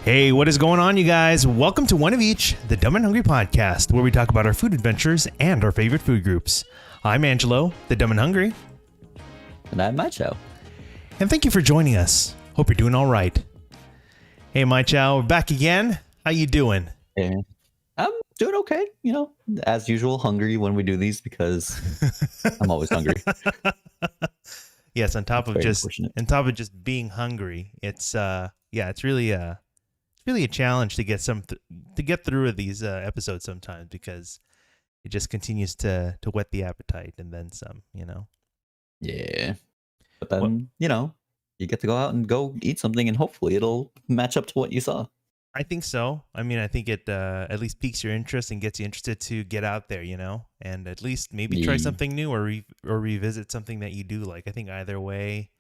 Hey, what is going on, you guys? Welcome to One of Each, the Dumb and Hungry podcast, where we talk about our food adventures and our favorite food groups. I'm Angelo, the Dumb and Hungry. And I'm Mychall. And thank you for joining us. Hope you're doing all right. Hey, Mychall, we're back again. How you doing? Yeah. I'm doing okay, as usual, hungry when we do these because I'm always hungry. Yes, on top of just being hungry, it's really a challenge to get through these episodes sometimes because it just continues to whet the appetite and then some, Yeah. But then, you get to go out and go eat something and hopefully it'll match up to what you saw. I think so. I mean, I think it at least piques your interest and gets you interested to get out there, and at least maybe try something new or revisit something that you do like. I think either way,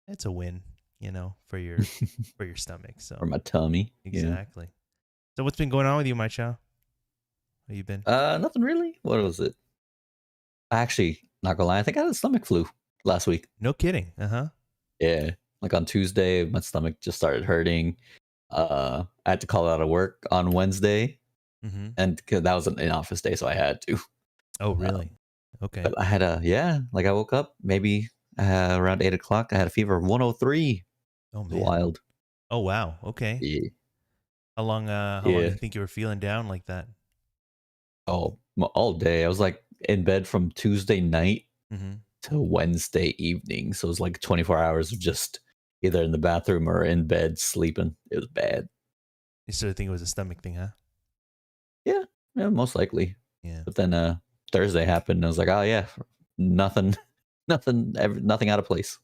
it's a win, for your for your stomach. So or my tummy. Exactly. Yeah. So what's been going on with you, Mychall? How you been? Nothing really. What was it? Actually, not gonna lie, I think I had a stomach flu last week. No kidding. Yeah. Like on Tuesday, my stomach just started hurting. I had to call out of work on Wednesday, and that was an in-office day, so I had to. Oh, really? Okay. But I had I woke up maybe around 8 o'clock. I had a fever of 103. Oh, man. Wild. Oh, wow. Okay. Yeah. How long do you think you were feeling down like that? Oh, all day. I was like in bed from Tuesday night to Wednesday evening. So it was like 24 hours of just either in the bathroom or in bed sleeping. It was bad. You sort of think it was a stomach thing, huh? Yeah, most likely. Yeah. But then Thursday happened and I was like, oh yeah, nothing out of place.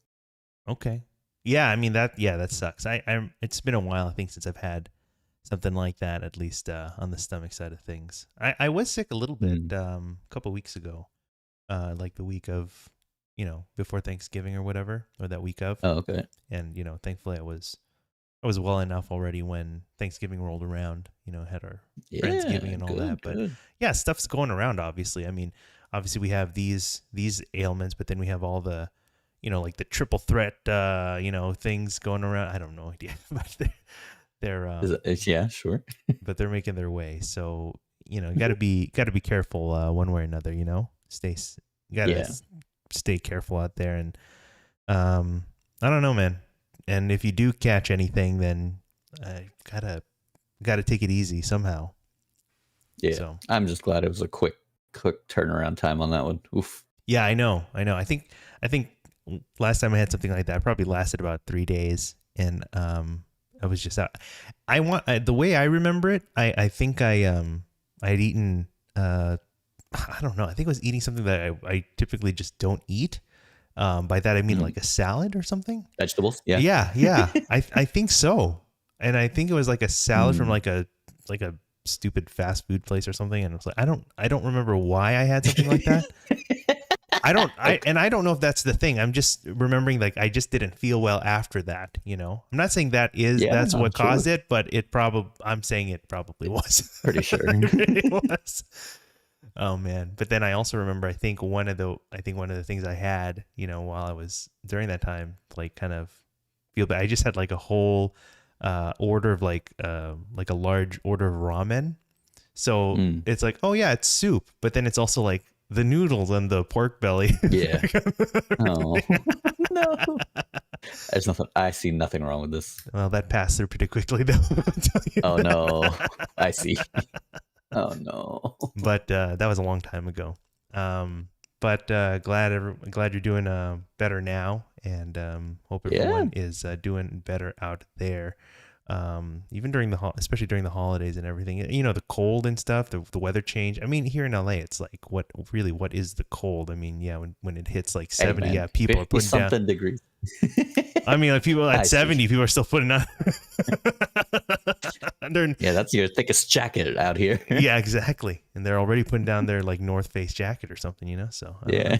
Okay. Yeah, I mean that sucks. It's been a while, I think, since I've had something like that, at least on the stomach side of things. I was sick a little bit a couple weeks ago. Like the week of, before Thanksgiving or whatever, or that week of. Oh, okay. And, thankfully I was well enough already when Thanksgiving rolled around, had our Friendsgiving and all that. But yeah, stuff's going around, obviously. I mean, obviously we have these ailments, but then we have all the, like the triple threat, things going around. I don't know idea, but they're yeah, sure. but they're making their way. So, gotta be careful one way or another, stay careful out there. And I don't know, man. And if you do catch anything, then gotta take it easy somehow. Yeah. So I'm just glad it was a quick turnaround time on that one. Oof. Yeah, I know. I think last time I had something like that, it probably lasted about 3 days, and I was just out. The way I remember it, I think I had eaten I don't know. I think I was eating something that I typically just don't eat. By that I mean like a salad or something. Vegetables. Yeah. Yeah. I think so. And I think it was like a salad from like a stupid fast food place or something. And I was like, I don't remember why I had something like that. I don't know if that's the thing. I'm just remembering like I just didn't feel well after that. I'm not saying that's what caused it, but I'm saying it probably was. Pretty sure. It was. Oh man. But then I also remember, I think one of the things I had, while I was during that time, like kind of feel bad. I just had like a whole order of like a large order of ramen. So it's like, oh yeah, it's soup, but then it's also like the noodles and the pork belly. Yeah. Oh no. I see nothing wrong with this. Well, that passed through pretty quickly though. Oh no. I see. Oh no. But that was a long time ago. But glad you're doing better now, and hope everyone is doing better out there. Even during especially during the holidays and everything, the cold and stuff, the weather change. I mean, here in LA, it's like, what is the cold? I mean, yeah, when it hits like 70, people are putting down something degrees. I mean, like people at 70, people are still putting on. Yeah, that's your thickest jacket out here. Yeah, exactly. And they're already putting down their like North Face jacket or something, so. Yeah.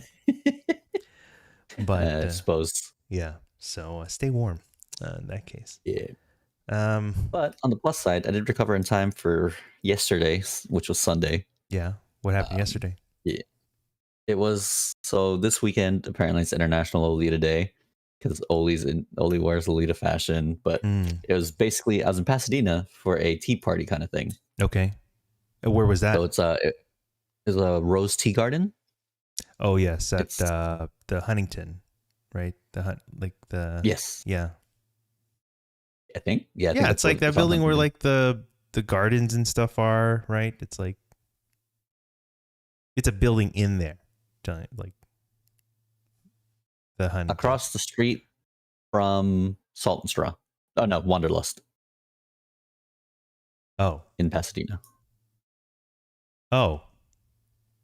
But I suppose. Yeah. So stay warm in that case. Yeah. But on the plus side, I did recover in time for yesterday, which was Sunday. Yeah. What happened yesterday? Yeah. It was, so this weekend, apparently it's International Lolita Day. because Oli wears Lolita fashion. But it was basically, I was in Pasadena for a tea party kind of thing. Okay. Where was that? So it's a Rose Tea Garden. Oh yes, at It's the Huntington, right? yes, yeah. I think I think Yeah, that's it's like what that it's on building where Huntington. like the gardens and stuff are, right? It's like it's a building in there, giant, like the Huntington. Across the street from Salt and Straw. Oh no, Wanderlust Oh, in Pasadena. oh,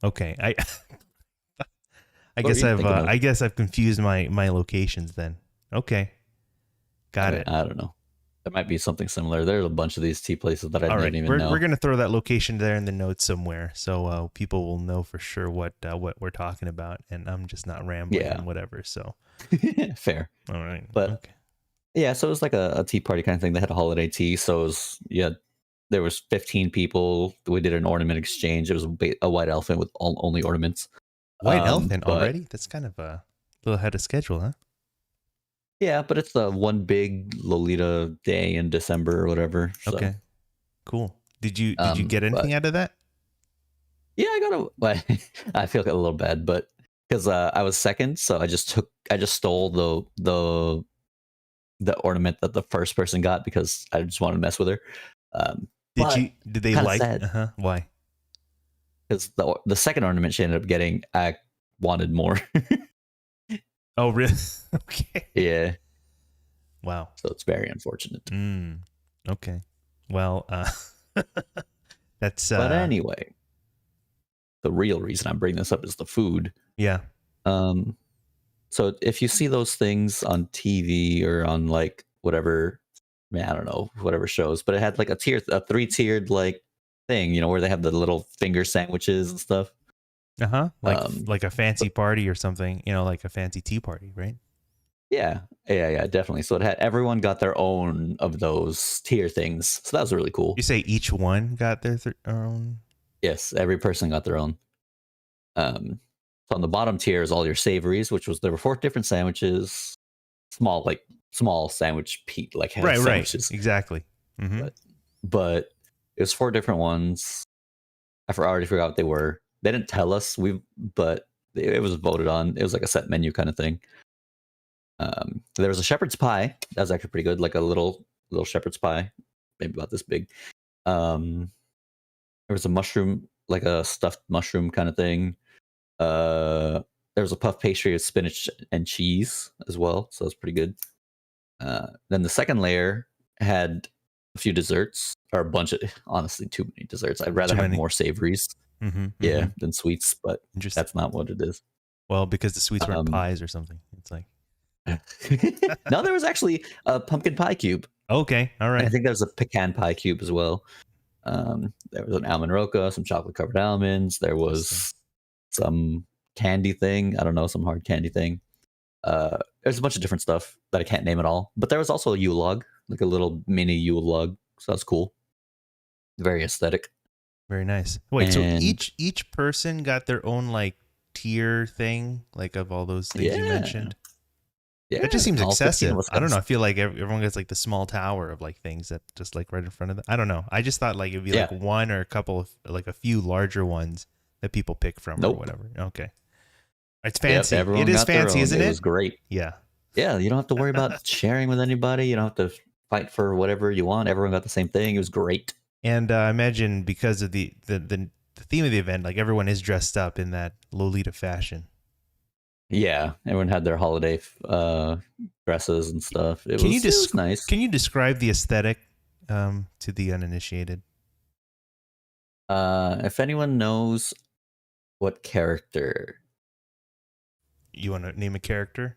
okay. What were you thinking of? I guess I've confused my locations then. Okay, I got mean, it. I don't know. There might be something similar. There's a bunch of these tea places that I All right, didn't even we're know. gonna throw that location there in the notes somewhere, so people will know for sure what we're talking about, and I'm just not rambling Yeah, and whatever. So, fair. all right, But okay. yeah, so it was like a tea party kind of thing. They had a holiday tea, so it was there was 15 people. We did an ornament exchange. It was a white elephant with only ornaments. White elephant But already? That's kind of a little ahead of schedule, huh? yeah, but it's the one big Lolita day in December or whatever. So Okay, cool. Did you get but anything out of that? yeah, I got a. Well, I feel a little bad, but because I was second, so I just stole the ornament that the first person got because I just wanted to mess with her. But Did they kind of like? sad Why? because the second ornament she ended up getting, I wanted more. Oh, really? Okay. Yeah, Wow. so it's very unfortunate. Okay. Well, that's But anyway, the real reason I'm bringing this up is the food. yeah. Um, so if you see those things on TV or on like whatever, I mean, I don't know, whatever shows, but it had like a 3-tiered like thing, where they have the little finger sandwiches and stuff. Like a fancy So party or something, like a fancy tea party, right? yeah, definitely. So it had everyone got their own of those tier things. So that was really cool. You say each one got their own? Yes, every person got their own. So on the bottom tier is all your savories, there were 4 different sandwiches, small sandwich like Right. sandwiches, Exactly. Mm-hmm. but it was 4 different ones. Already forgot what they were. They didn't tell us. But it was voted on. It was like a set menu kind of thing. There was a shepherd's pie that was actually pretty good, like a little shepherd's pie, maybe about this big. There was a mushroom, like a stuffed mushroom kind of thing. There was a puff pastry with spinach and cheese as well, so that's pretty good. Then the second layer had a few desserts, or a bunch of, honestly, too many desserts. I'd rather Too have many. more savories, Mm-hmm. than sweets, but Interesting. that's not what it is. Well, because the sweets weren't Um, pies or something. It's like no, there was actually a pumpkin pie cube. okay, all And I right. think there was a pecan pie cube as well. There was an almond roca, some chocolate covered almonds. There was some candy thing. I don't know, some hard candy thing. There's a bunch of different stuff that I can't name at all. But there was also a Yule log, like a little mini Yule log. So that's cool. Very aesthetic. Very nice. Wait, so And each person got their own like tier thing, like of all those things you yeah, mentioned? That yeah, just seems all 15 of excessive. us I got don't know. this. I feel like everyone gets like the small tower of like things that just like right in front of them. I don't know. I just thought like it'd be Yeah, like one or a couple of like a few larger ones that people pick from or nope. whatever. Okay. It's Yep, fancy. It everyone is got their fancy, own. isn't It it? was great. Yeah. Yeah, you don't have to worry about sharing with anybody. You don't have to fight for whatever you want. Everyone got the same thing. It was great. And I imagine because of the theme of the event, like everyone is dressed up in that Lolita fashion. Yeah, everyone had their holiday dresses and stuff. It Can you was nice. can you describe the aesthetic to the uninitiated? If anyone knows what character, You want to name a character?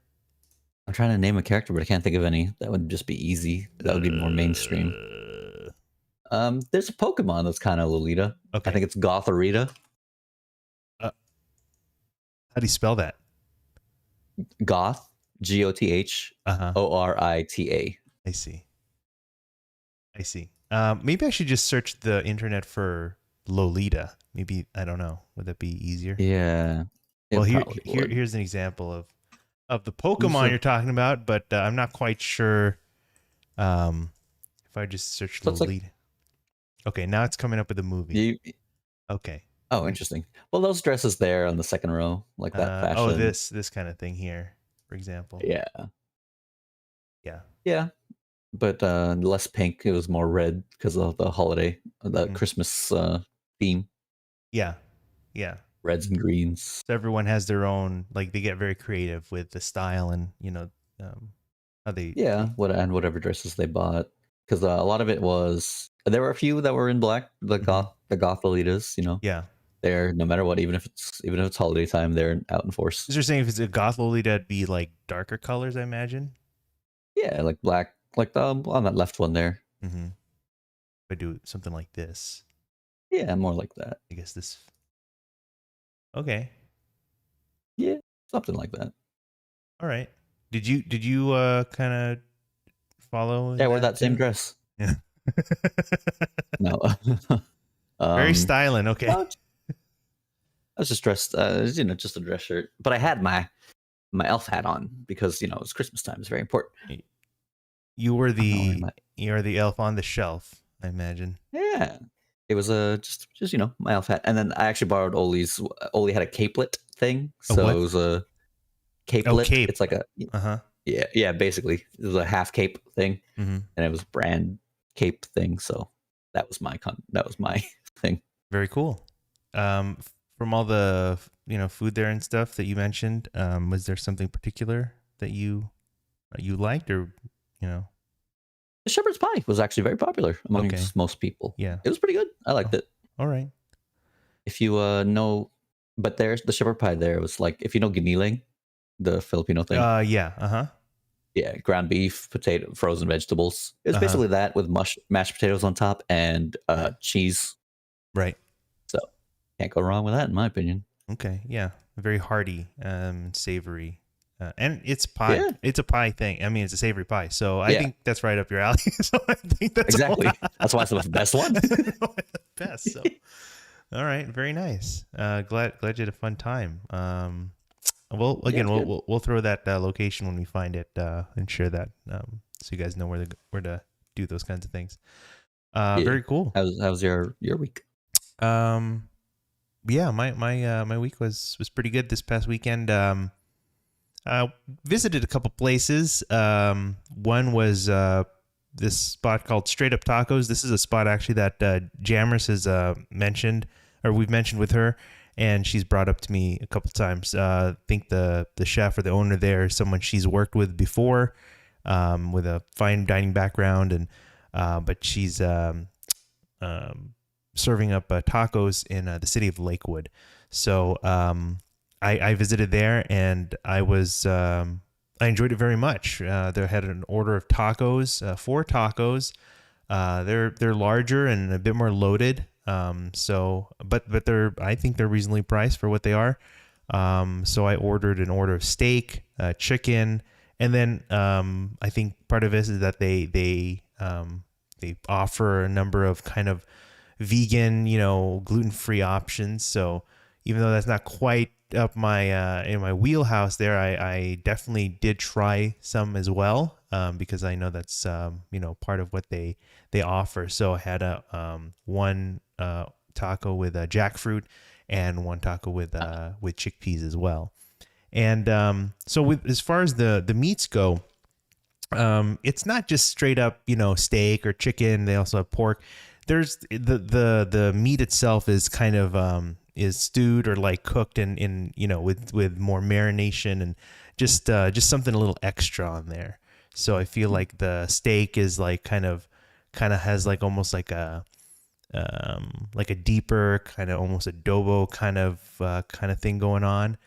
I'm trying to name a character, but I can't think of any. That would just be easy. That would be more mainstream. There's a Pokemon that's kind of Lolita. I Okay. think it's Gothorita. How do you spell that? Goth, Gothrita. I see. I see. Maybe I should just search the internet for Lolita. Maybe I don't know. Would that be easier? Yeah, Well, it probably would. here's an example of of the Pokemon Ruso. you're talking about, but I'm not quite sure. If I just search So it's like Lolita. Okay, now it's coming up with a movie. you. Okay. Oh, interesting. Well, those dresses there on the second row, like that fashion. This kind of thing here, for example. Yeah, Yeah. yeah. But less pink. It was more red because of the holiday, the Mm. Christmas theme. Yeah. Yeah. Reds and greens. So everyone has their own, like they get very creative with the style and how they. Yeah, whatever dresses they bought, because a lot of it was. There were a few that were in black. Mhm. The goth Lolitas, Yeah. they're no matter what, even if it's holiday time, they're out in force. Is there saying if it's a goth Lolita, it'd be like darker colors, I imagine? Yeah, like black, like the on that left one there. Mm-hmm. If I do something like this, Yeah, more like that. I guess this. Okay. Yeah, something like that. All right. Did you kind of follow Yeah, in I wore that that same too? dress. Yeah. No, Very um, styling. Okay. no, I was just dressed, just a dress shirt. But I had my elf hat on because it's Christmas time. It's very important. You were I'm not wearing the my. you're the elf on the shelf, I imagine. Yeah, it was just my elf hat, and then I actually borrowed Oli's. Oli had a capelet thing, A so it what? was a Oh, capelet. cape. It's like a Uh-huh. yeah. Basically, it was a half cape thing, Mm-hmm. and it was brand cape thing. So that was my thing. Very cool. Um, from all the food there and stuff that you mentioned, was there something particular that you liked or you know? The shepherd's pie was actually very popular Okay. amongst most people. Yeah. It was pretty good. I liked Oh, it. all right. If you know, but there's the shepherd pie. There was like if you know giniling, the Filipino thing. Yeah. Uh-huh. Yeah, ground beef, potato, frozen vegetables. It was Uh-huh. basically that with mashed potatoes on top and cheese. Right. So can't go wrong with that, in my opinion. Okay. Yeah. Very hearty, savory. And it's pie. Yeah, It's a pie thing. I mean, it's a savory pie. So I yeah, think that's right up your alley. So I think that's all. exactly. That's why it's the best one. Best. So, all right. Very nice. Glad you had a fun time. Well, Yeah, again, it's good. we'll throw that location when we find it and share that so you guys know where to do those kinds of things. Yeah. Very cool. How's your week? Um, yeah, my week was pretty good this past weekend. Visited a couple places. One was this spot called Straight Up Tacos. This is a spot actually that Jammers has mentioned, or we've mentioned with her, and she's brought up to me a couple times. I think the chef or the owner there is someone she's worked with before, with a fine dining background, and but she's serving up tacos in the city of Lakewood. So I visited there and I enjoyed it very much. They had an order of tacos, 4 tacos. They're larger and a bit more loaded. But I think they're reasonably priced for what they are. So I ordered an order of steak, chicken, and then I think part of this is that they offer a number of kind of vegan, gluten-free options. So even though that's not quite up my in my wheelhouse there, I definitely did try some as well, because I know that's part of what they offer. So I had a one taco with jackfruit and one taco with chickpeas as well. And so as far as the meats go, it's not just straight up steak or chicken. They also have pork. There's the meat itself is kind of is stewed or like cooked in with more marination and just something a little extra on there. So I feel like the steak is like kind of has like almost like a deeper kind of almost adobo kind of thing going on.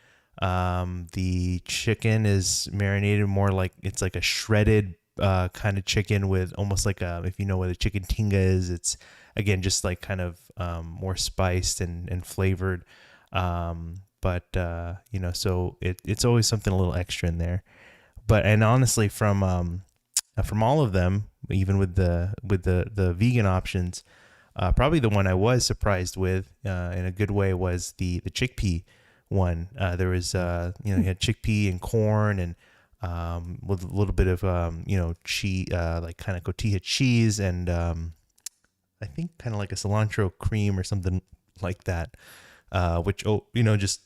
The chicken is marinated more like it's like a shredded kind of chicken with almost like if you know what a chicken tinga is, it's again just like kind of more spiced and flavored. But so it's always something a little extra in there. And honestly, from all of them, even with the vegan options, probably the one I was surprised with in a good way was the chickpea one. There was you had chickpea and corn and with a little bit of cheese, like kind of cotija cheese and I think kind of like a cilantro cream or something like that. Which just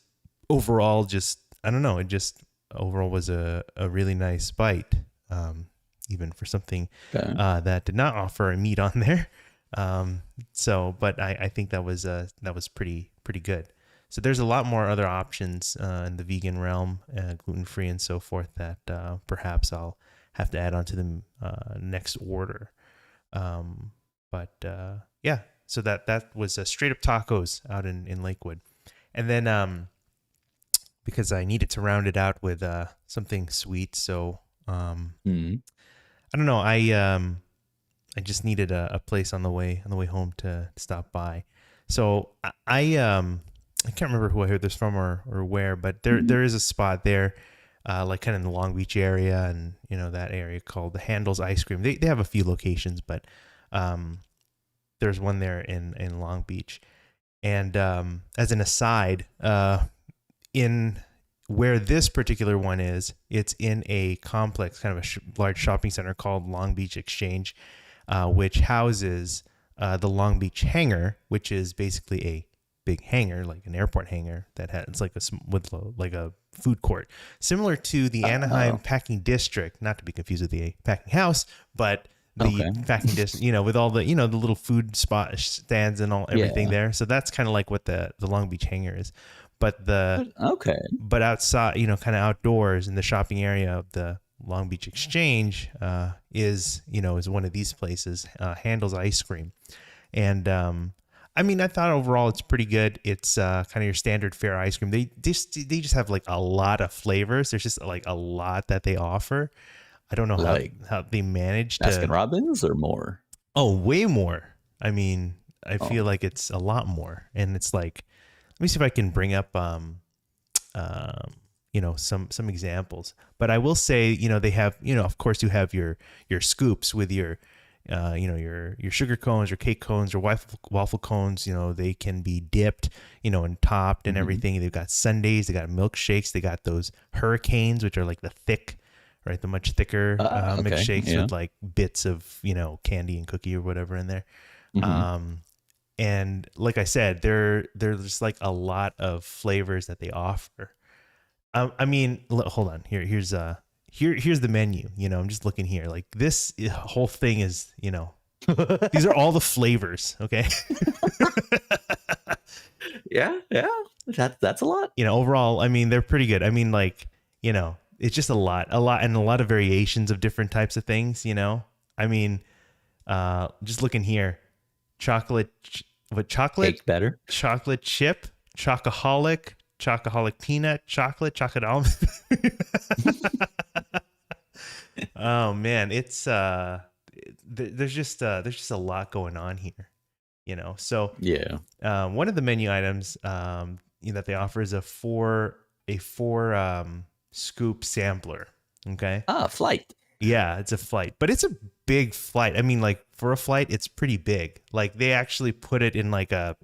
overall, just I don't know, it just overall was a really nice bite, even for something that did not offer a meat on there. But I think that was pretty good. So there's a lot more other options in the vegan realm, gluten free and so forth, that perhaps I'll have to add on to the next order. Yeah, so that was straight up tacos out in Lakewood, and then because I needed to round it out with something sweet, so I don't know, I just needed a place on the way home to stop by. So I can't remember who I heard this from or where, but there is a spot there, like kind of in the Long Beach area, and that area called the Handles Ice Cream. They have a few locations, but there's one there in Long Beach. And as an aside, in where this particular one is, it's in a complex, kind of a large shopping center called Long Beach Exchange, which houses the Long Beach Hangar, which is basically a big hangar, like an airport hangar that has like a food court, similar to the Anaheim Packing District, not to be confused with the Packing House, but the packing district, with all the the little food spot stands and everything there. So that's kind of like what the Long Beach Hangar is, but outside, kind of outdoors in the shopping area of the Long Beach Exchange is one of these places, Handles Ice Cream. And I thought overall it's pretty good. It's kind of your standard fare ice cream. They just have like a lot of flavors. There's just like a lot that they offer. I don't know how they manage to Baskin Robbins or more. Oh, way more. I feel like it's a lot more. And it's like, let me see if I can bring up some examples. But I will say, they have, of course you have your scoops with your your sugar cones, your cake cones, your waffle cones. They can be dipped, and topped and everything. They've got sundaes, they got milkshakes, they got those hurricanes, which are like the much thicker milkshakes with like bits of candy and cookie or whatever in there. And like I said, there's just like a lot of flavors that they offer. Hold on. Here's the menu. I'm just looking here. Like this whole thing is, these are all the flavors. Okay. Yeah. That's a lot. Overall, they're pretty good. It's just a lot and a lot of variations of different types of things. Just looking here, chocolate cake better, chocolate chip, chocoholic peanut, chocolate almond. Oh man, it's there's just a lot going on here, so yeah. One of the menu items that they offer is a four scoop sampler. Okay. Flight. Yeah, it's a flight, but it's a big flight. Like for a flight, it's pretty big. Like they actually put it in like a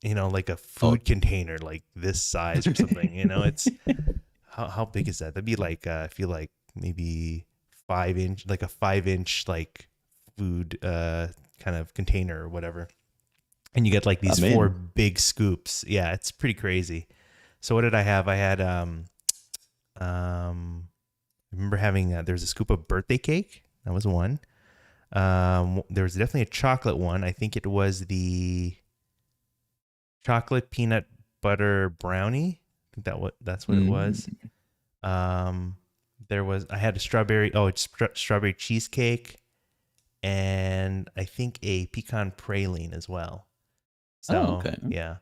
like a food container, like this size or something. It's how big is that? That'd be like I feel like maybe 5-inch, like a 5-inch like food kind of container or whatever. And you get like these 4 big scoops. Yeah, it's pretty crazy. So what did I have? I had I remember having there's a scoop of birthday cake. That was one. There was definitely a chocolate one. I think it was the chocolate peanut butter brownie. I think that's what it was. I had a strawberry cheesecake, and I think a pecan praline as well. So yeah,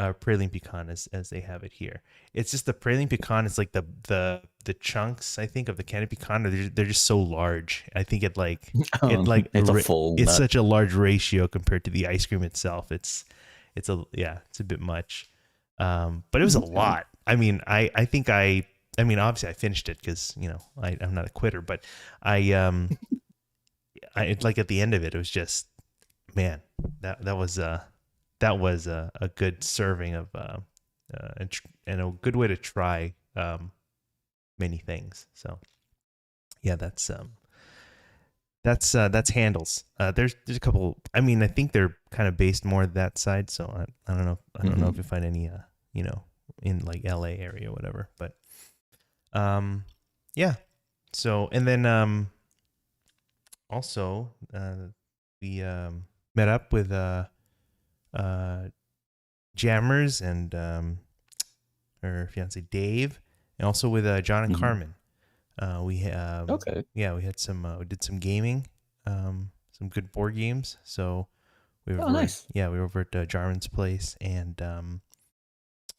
praline pecan as they have it here. It's just the praline pecan is like the chunks, I think, of the candy pecan. They're just so large. I think it's a full. It's such a large ratio compared to the ice cream itself. It's a bit much. But it was a lot. I think obviously I finished it because I'm not a quitter, but I like at the end of it, it was just, man, that was a good serving of and a good way to try many things. So yeah, that's handles. There's a couple. I mean, I think they're kind of based more that side. So I don't know. I don't know if you find any in like LA area or whatever. But yeah. So and then also we met up with Jammers and her fiance Dave, and also with John and Carmen. Okay. Yeah, we did some gaming, some good board games. So Nice. we were over at Jarman's place, and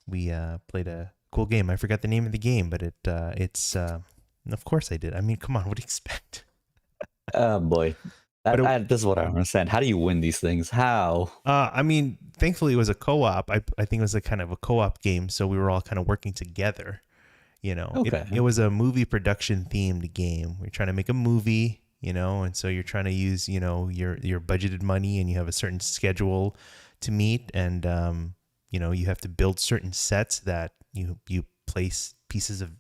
we played a cool game. I forgot the name of the game, but it's of course I did. I mean, come on, what do you expect? Oh boy, this is what I don't understand. How do you win these things? How? I mean, thankfully it was a co-op. I think it was a kind of a co-op game, so we were all kind of working together. Okay. It was a movie production themed game. We're trying to make a movie, and so you're trying to use, your budgeted money, and you have a certain schedule to meet, and you have to build certain sets that you place pieces of,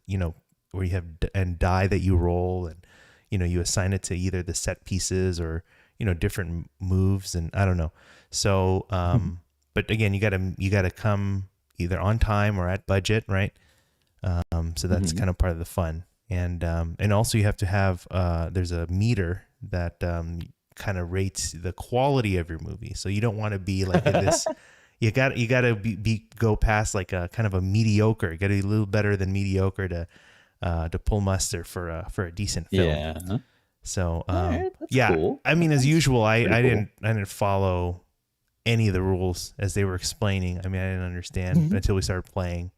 where you have and die that you roll, and you assign it to either the set pieces or different moves, and I don't know. So but again, you gotta come either on time or at budget, right? So that's kind of part of the fun. And also you have to have, there's a meter that kind of rates the quality of your movie. So you don't want to be like in this, you gotta go past like a kind of a mediocre. You gotta be a little better than mediocre to pull muster for a decent film. Yeah. So That's cool. I mean, as usual, I cool. didn't follow any of the rules as they were explaining. I mean, I didn't understand until we started playing.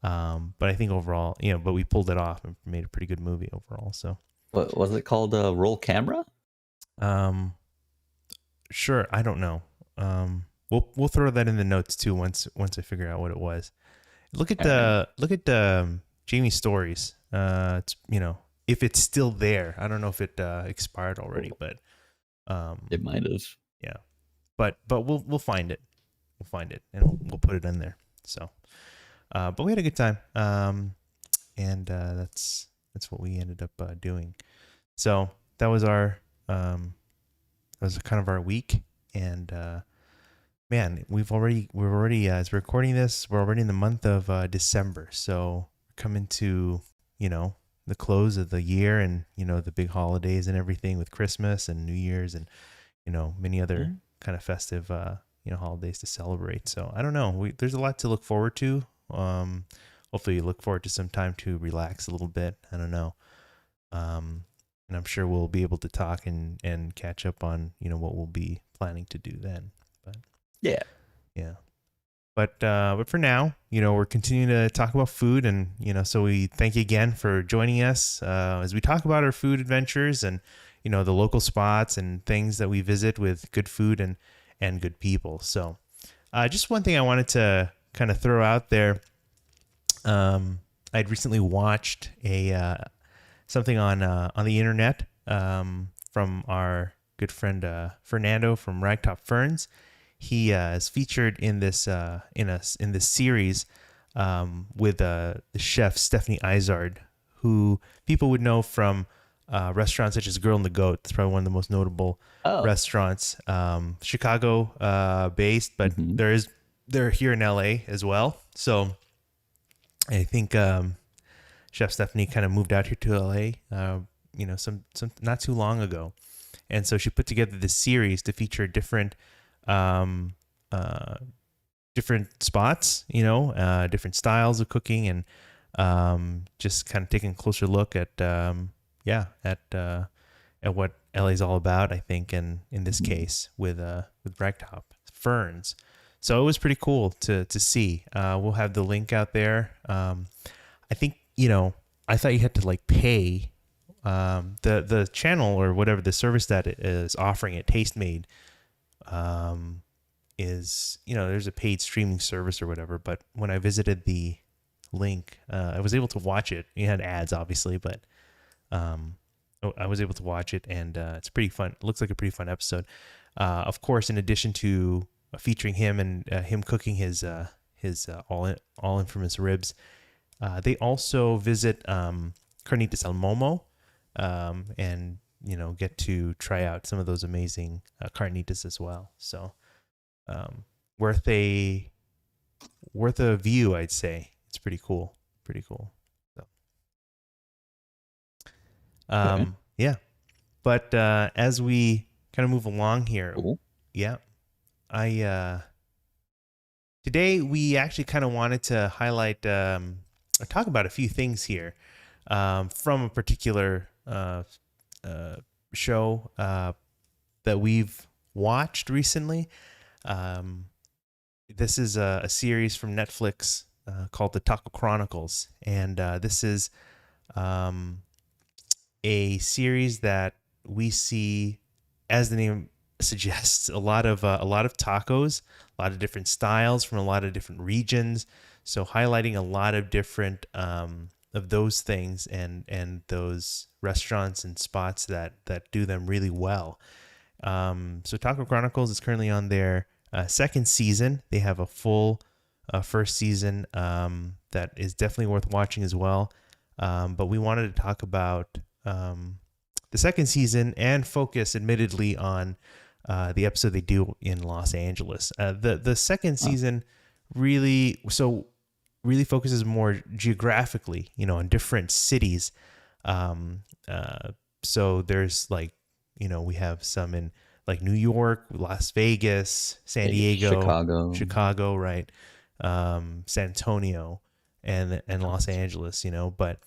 But I think overall, but we pulled it off and made a pretty good movie overall. So, what was it called? Roll camera? Sure. I don't know. We'll throw that in the notes too once I figure out what it was. Look at Jamie's stories. It's if it's still there. I don't know if it expired already, but it might have. Yeah, but we'll find it. We'll find it and we'll put it in there. So. But we had a good time, and that's what we ended up doing. So that was kind of our week, and man, we're already as we're recording this, we're already in the month of December. So we're coming to the close of the year, and the big holidays and everything with Christmas and New Year's, and many other kind of festive holidays to celebrate. So I don't know, there's a lot to look forward to. Hopefully you look forward to some time to relax a little bit. I don't know. And I'm sure we'll be able to talk and catch up on, what we'll be planning to do then. But yeah. But for now, we're continuing to talk about food, and, so we thank you again for joining us, as we talk about our food adventures and, the local spots and things that we visit with good food and good people. So, just one thing I wanted to kind of throw out there. I'd recently watched something on the internet from our good friend Fernando from Ragtop Ferns. He is featured in this in this series with the chef Stephanie Izard, who people would know from restaurants such as Girl and the Goat. It's probably one of the most notable restaurants, Chicago based, but they're here in LA as well. So I think Chef Stephanie kind of moved out here to LA, some not too long ago. And so she put together this series to feature different spots, different styles of cooking, and just kind of taking a closer look at what LA's all about, I think, and in this case with Ragtop Ferns. So it was pretty cool to see. We'll have the link out there. I think, I thought you had to like pay the channel or whatever the service that it is offering it, Tastemade, is, there's a paid streaming service or whatever. But when I visited the link, I was able to watch it. You had ads, obviously, but I was able to watch it, and it's pretty fun. It looks like a pretty fun episode. Of course, in addition to featuring him and him cooking his his all infamous ribs. They also visit Carnitas al Momo, and get to try out some of those amazing carnitas as well. So worth a view, I'd say. It's pretty cool. Pretty cool. So, Okay. yeah. But as we kind of move along here, Cool. yeah, today we actually kind of wanted to highlight or talk about a few things here from a particular show that we've watched recently. This is a series from Netflix called The Taco Chronicles, and this is a series that we see, as the name suggests, a lot of tacos, a lot of different styles from a lot of different regions. So highlighting a lot of different of those things and those restaurants and spots that do them really well. So Taco Chronicles is currently on their second season. They have a full first season that is definitely worth watching as well. But we wanted to talk about the second season and focus, admittedly, on the episode they do in Los Angeles. The second season really focuses more geographically, on different cities. So there's we have some in like New York, Las Vegas, San Diego, Chicago, right? San Antonio and Los Angeles, but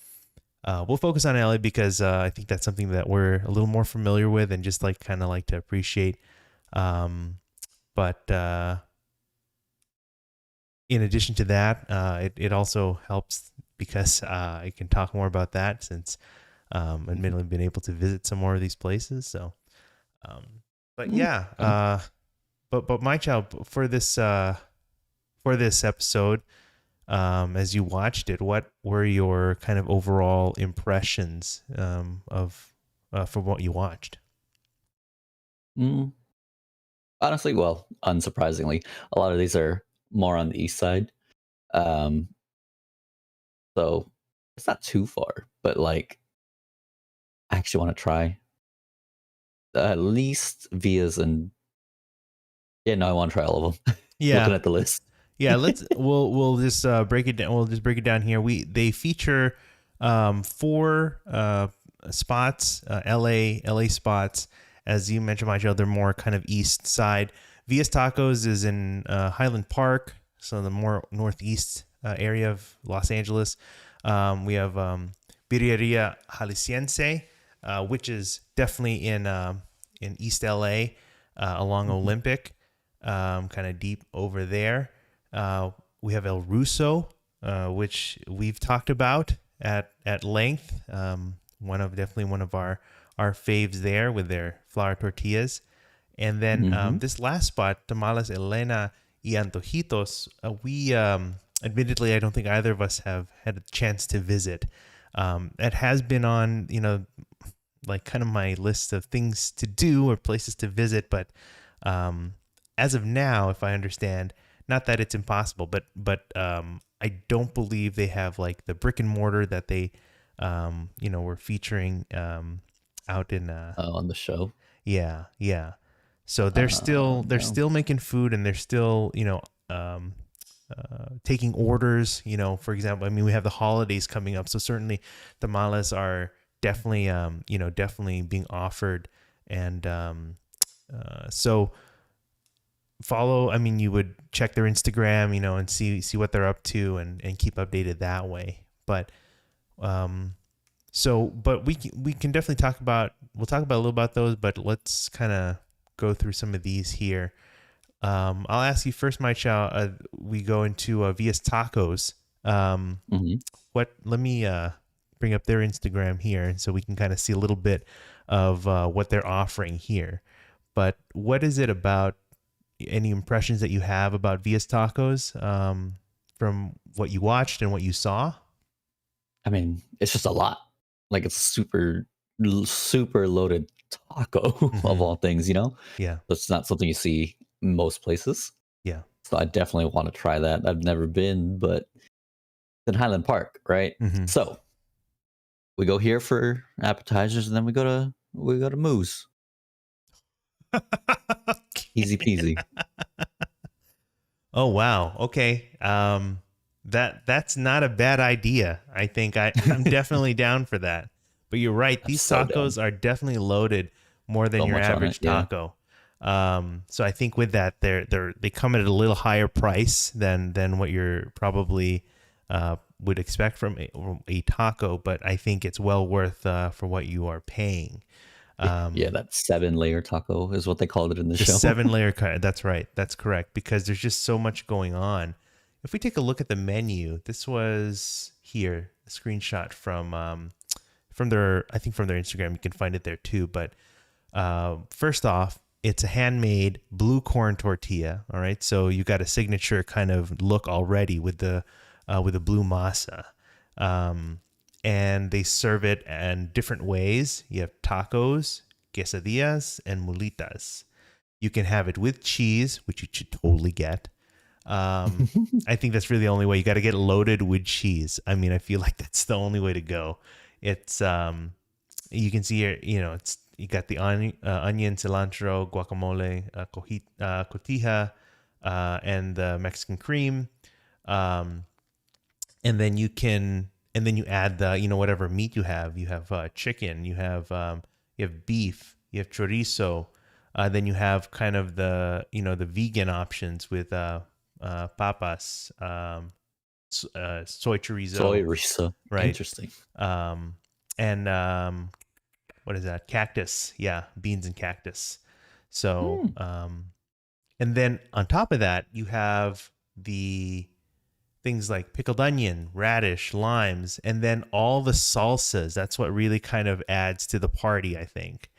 we'll focus on LA because I think that's something that we're a little more familiar with and just kind of like to appreciate. But in addition to that, it also helps because I can talk more about that since admittedly been able to visit some more of these places. So, but yeah, but Mychall, for this episode, as you watched it, what were your kind of overall impressions of from what you watched? Honestly, well, unsurprisingly, a lot of these are more on the east side. Um, so it's not too far, but I actually want to try at least Vias and yeah, no, I want to try all of them. Yeah. Looking at the list. Yeah, we'll just break it down. We'll just break it down here. They feature 4 spots, LA spots. As you mentioned, Mychall, they're more kind of east side. Vias Tacos is in Highland Park, so the more northeast area of Los Angeles. We have Birria El Jalisience, which is definitely in East LA along Olympic, kind of deep over there. We have El Ruso, which we've talked about at length. Definitely one of our faves there with their flour tortillas. And then this last spot, Tamales, Elenas y Antojitos, we admittedly, I don't think either of us have had a chance to visit. It has been on, kind of my list of things to do or places to visit, but as of now, if I understand, not that it's impossible, but I don't believe they have the brick and mortar that they were featuring out in on the show. Yeah. So they're still making food, and they're still taking orders. For example, I mean, we have the holidays coming up, so certainly tamales are definitely definitely being offered, and so follow. I mean, you would check their Instagram, and see what they're up to, and keep updated that way. But but we can definitely talk about. We'll talk about a little about those, but let's kind of go through some of these here. I'll ask you first, Mychall. We go into Vias Tacos. Let me bring up their Instagram here, and so we can kind of see a little bit of what they're offering here. But what is it about? Any impressions that you have about Vias Tacos from what you watched and what you saw? I mean, it's just a lot. It's super loaded taco of all things, Yeah. That's not something you see most places. Yeah. So I definitely want to try that. I've never been, but in Highland Park, right? Mm-hmm. So we go here for appetizers, and then we go to Moose. Easy peasy. Oh wow. Okay. That's not a bad idea. I think I'm definitely down for that. But you're right. I'm These so down. tacos are definitely loaded more than So your much on it. average Yeah. taco. So I think with that, they come at a little higher price than what you're probably would expect from a taco. But I think it's well worth for what you are paying. Yeah, Um, that 7-layer taco is what they called it in the the show. 7 layer cut. That's right. That's correct. Because there's just so much going on. If we take a look at the menu, this was here a screenshot from their I think from their Instagram. You can find it there too. But first off, it's a handmade blue corn tortilla. All right, so you got a signature kind of look already with the blue masa. And they serve it in different ways. You have tacos, quesadillas, and mulitas. You can have it with cheese, which you should totally get. I think that's really the only way. You got to get it loaded with cheese. I mean, I feel like that's the only way to go. It's you can see here, it's you got the onion, cilantro, guacamole, cotija, and the Mexican cream. Um, and then you add the whatever meat you have. You have chicken, you have beef, you have chorizo. Then you have kind of the the vegan options with papas, soy Soy chorizo, risa. right? Interesting. um, and what is that, cactus, yeah, beans and cactus. So Hmm. and then on top of that you have the things like pickled onion, radish, limes, and then all the salsas. That's what really kind of adds to the party, I think.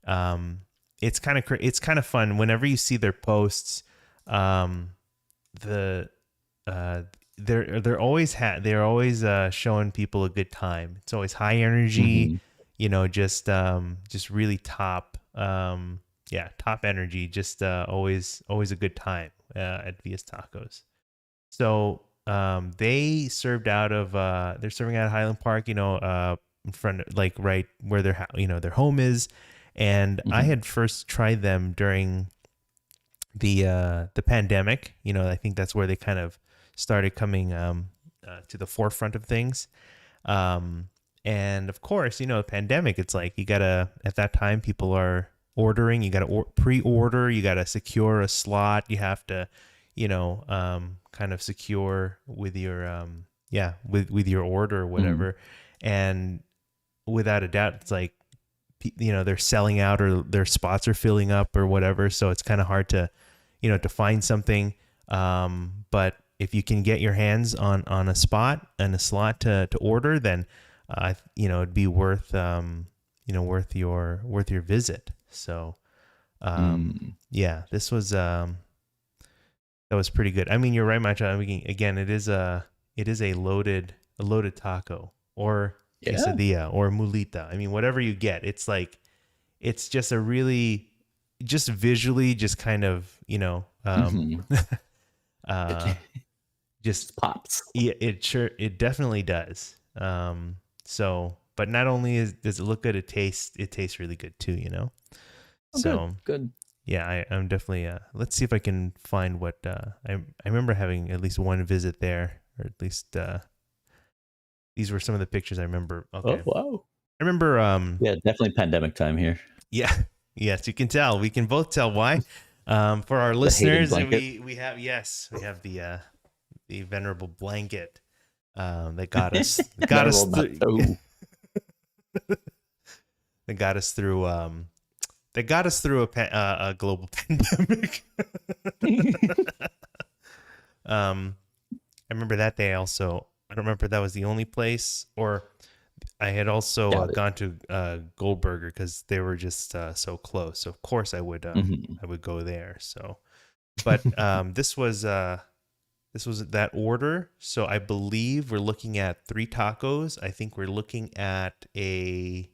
Um, it's kind of fun whenever you see their posts. Um, the they're always showing people a good time. It's always high energy, Hmm. just really top top energy. Just always a good time at Via's Tacos. So they served out of they're serving out of Highland Park, in front of, like, right where their home is. And I Hmm. had first tried them during the pandemic. I think that's where they kind of started coming to the forefront of things. Um, and of course, the pandemic, it's like you gotta, at that time, people are ordering, you gotta pre-order, you gotta secure a slot, you have to, kind of secure with your, with your order or Hmm. whatever. And without a doubt, it's like, they're selling out or their spots are filling up or whatever. So it's kind of hard to, to find something. But if you can get your hands on a spot and a slot to order, then it'd be worth worth your visit. So Mm. yeah, this was that was pretty good. I mean, you're right, Mychall. I mean, again, it is a loaded taco or Yeah. quesadilla or mulita. I mean, whatever you get, it's like it's just a really just visually just kind of Hmm. It uh just just pops. yeah, it definitely does. So but not only does it look good, it tastes really good too, Oh, good. so Good. yeah, I'm definitely let's see if I can find what I remember having at least one visit there, or at least these were some of the pictures I remember. Oh, Okay, wow. I remember Yeah, definitely pandemic time here. yeah. Yes, you can tell. We can both tell why. For our The hated listeners, blanket. we have, yes, we have the venerable blanket that got us Venerable not so. that got us through a global pandemic. I remember that day also. I don't remember if that was the only place, or I had also Doubt it. gone to Goldberger because they were just so close. So of course Mhm. I would go there. So, but this was that order. So I believe we're looking at 3 tacos. I think we're looking at a,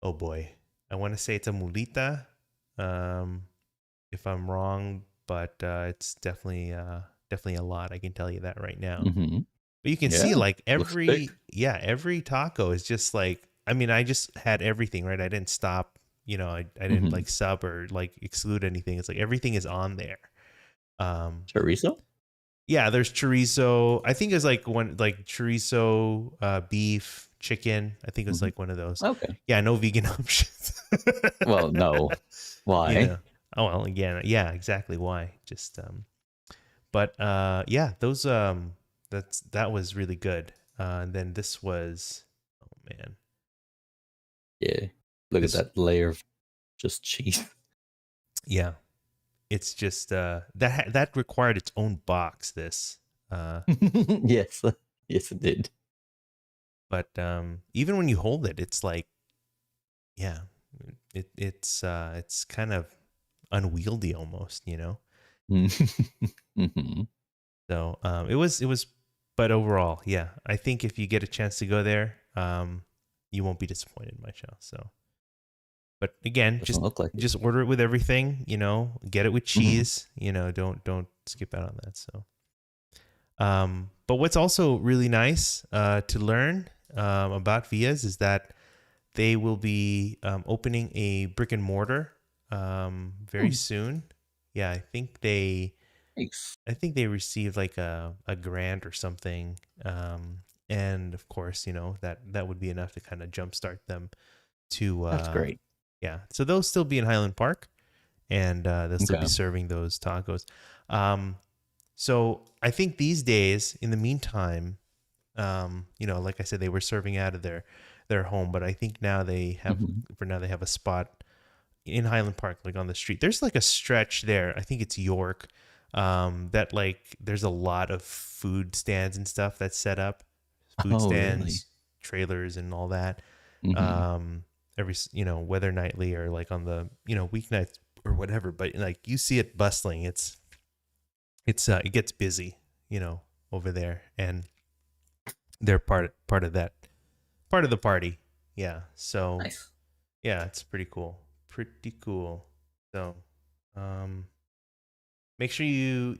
oh boy, I want to say it's a mulita. Um, if I'm wrong, but it's definitely a lot. I can tell you that right now. Mm-hmm. But you can see Yeah, like looks big. every taco is just like, I mean, I just had everything, right? I didn't stop, I didn't Mm-hmm. like sub or like exclude anything. It's like everything is on there. Um, Chorizo? yeah, there's chorizo. I think it's like one like chorizo, beef, chicken. I think it was Mm-hmm. like one of those. Okay. Yeah, no vegan options. Well, no. you know. Why? Oh well, again, yeah, exactly why. Just but yeah, those that was really good. And then this was, oh man. Yeah. Look at This that layer of just cheese. yeah, it's just that required its own box this. Uh Yes. Yes, it did. but even when you hold it, it's like, yeah, it's kind of unwieldy almost, Mm-hmm. So it was, but overall, yeah, I think if you get a chance to go there, you won't be disappointed, Mychall. So, but again, Doesn't look like it. just order it with everything, get it with Mm-hmm. cheese, don't skip out on that. So, but what's also really nice to learn about Vias is that they will be opening a brick and mortar very soon. Yeah, Thanks. I think they received like a grant or something, and of course, that would be enough to kind of jumpstart them to That's great. yeah. So they'll still be in Highland Park, and they'll still be Okay. serving those tacos. Um, so I think these days, in the meantime, like I said, they were serving out of their home, but I think now Mm-hmm. they have a spot in Highland Park, like on the street. There's like a stretch there. I think it's York. That like there's a lot of food stands and stuff that's set up, food Oh, really? stands, trailers, and all that. Mm-hmm. Um, whether nightly or like on the weeknights or whatever. But like you see it bustling. It gets busy, over there, and they're part of that part of the party. Yeah. So Nice. yeah, it's pretty cool. Pretty cool. So, um, make sure you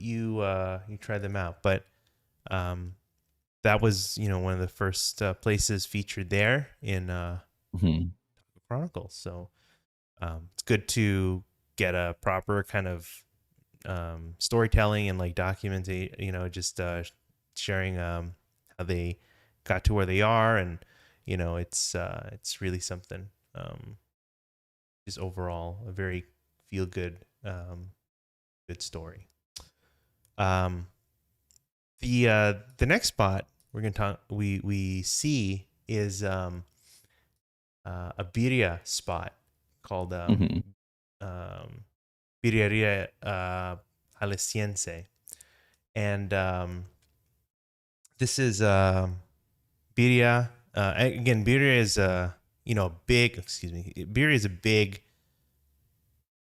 try them out. But um, that was one of the first places featured there in Mm-hmm. Chronicles. So it's good to get a proper kind of storytelling and like documenting, just sharing how they got to where they are, and it's really something. Just overall a very feel good story. Um, the next spot we're gonna talk we see is a birria spot called Mm-hmm. um, Birria Jalisience, and this is birria. Again, birria is big. Excuse me, birria is a big.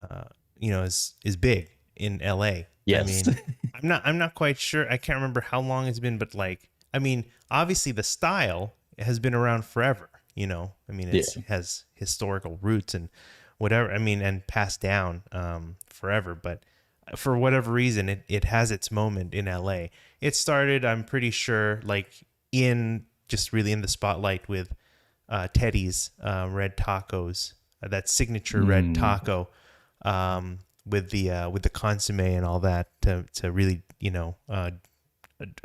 Uh, is big in LA. I Yes. mean, I'm not quite sure. I can't remember how long it's been, but like, I mean, obviously the style has been around forever. I mean, Yeah. it's has historical roots and whatever. I mean, and passed down forever. But for whatever reason, it has its moment in LA. It started, I'm pretty sure, like in just really in the spotlight with Teddy's red tacos, that signature red Mm. taco, with the consomme and all that to really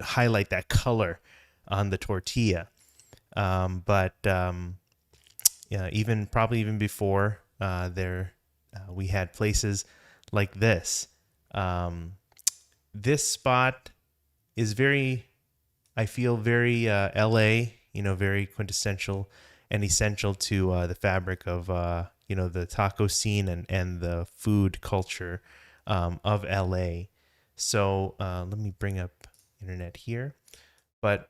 highlight that color on the tortilla. But yeah, even before there, we had places like this. Um, this spot is very, I feel very LA, very quintessential and essential to the fabric of the taco scene and the food culture of LA. So let me bring up internet here. But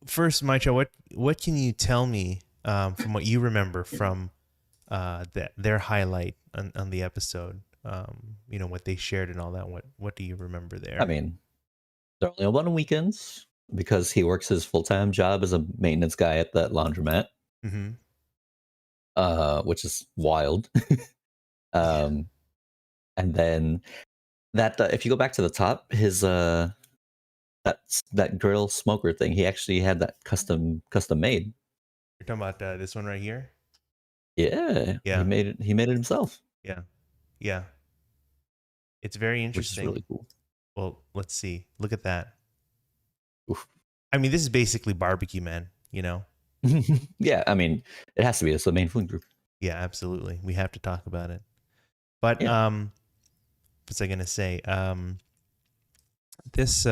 first, Mychall, what can you tell me from what you remember from their highlight on the episode? What they shared and all that. What do you remember I there? mean, they're only open on weekends because he works his full-time job as a maintenance guy at that laundromat, Mm-hmm. which is wild. Yeah. um, And then that if you go back to the top, his that grill smoker thing, he actually had that custom made. You're talking about this one right here? Yeah, he Yeah, made it. He made it himself, yeah, yeah. It's very which is interesting. really cool. Well, let's see. Look at that. Oof. I mean, this is basically barbecue, man. You know? Yeah, I mean, it has to be. It's the main food group. Yeah, absolutely. We have to talk about it. But Yeah. what's I gonna say? This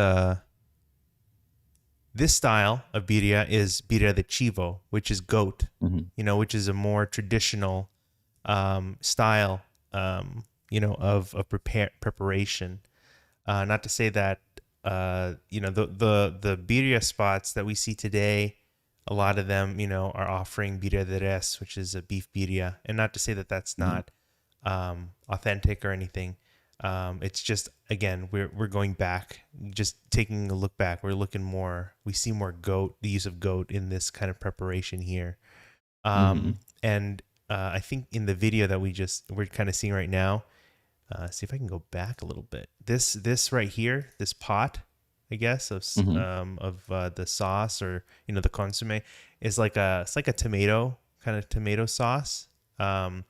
this style of birria is birria de chivo, which is goat. Hmm. You know, which is a more traditional style. Of preparation. Not to say that the birria spots that we see today, a lot of them are offering birria de res, which is a beef birria, and not to say that that's Hmm. not authentic or anything. It's just again we're going back, just taking a look back. We're looking more. We see more goat, the use of goat in this kind of preparation here, Hmm. and I think in the video that we're kind of seeing right now. See if I can go back a little bit. This right here, this pot, I guess Hmm. of the sauce or the consomme is it's like a tomato kind of tomato sauce. And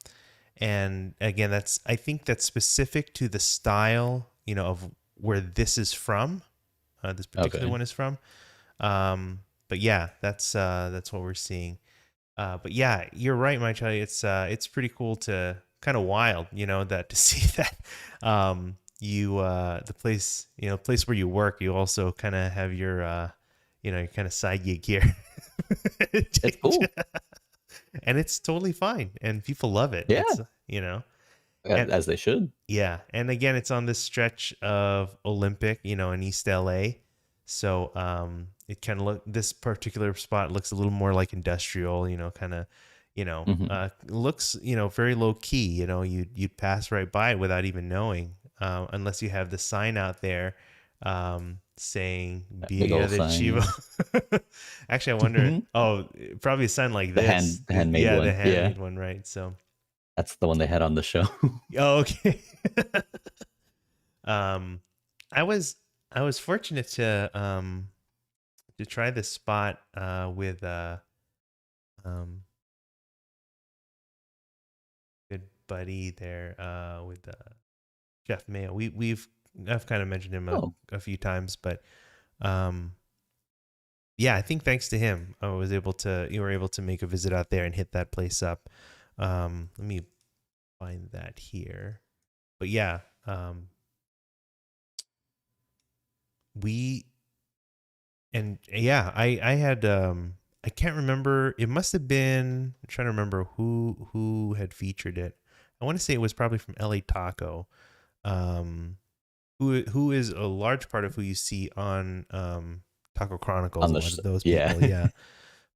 again, I think that's specific to the style of where this is from. This particular Okay. one is from. But yeah, that's what we're seeing. But yeah, you're right, Mychall. It's pretty cool to kind of wild, that to see that the place where you work, you also kind of have your kind of side gig here. It's cool. And it's totally fine and people love it. Yeah, It's you know and as they should. yeah, and again, it's on this stretch of Olympic, in East LA. So it kind of this particular spot looks a little more like industrial, kind of, Hmm. looks, very low key. You'd pass right by it without even knowing, unless you have the sign out there saying That big "Birria old de sign. Chivo." Yeah. Actually, I wonder. Oh, probably a sign like The this. handmade Yeah, the one. Yeah, handmade one, right? So, that's the one they had on the show. oh, okay. Um, I was I was fortunate to try this spot with um good buddy there with Chef Mayo. I've kind of mentioned him Oh. a few times, but um yeah, I think thanks to him, you were able to make a visit out there and hit that place up. Let me find that here. But yeah, we and yeah, I had I can't remember. It must have been. I'm trying to remember who had featured it. I want to say it was probably from LA Taco, um, who is a large part of who you see on Taco Chronicles. On A the lot of those yeah. people, yeah.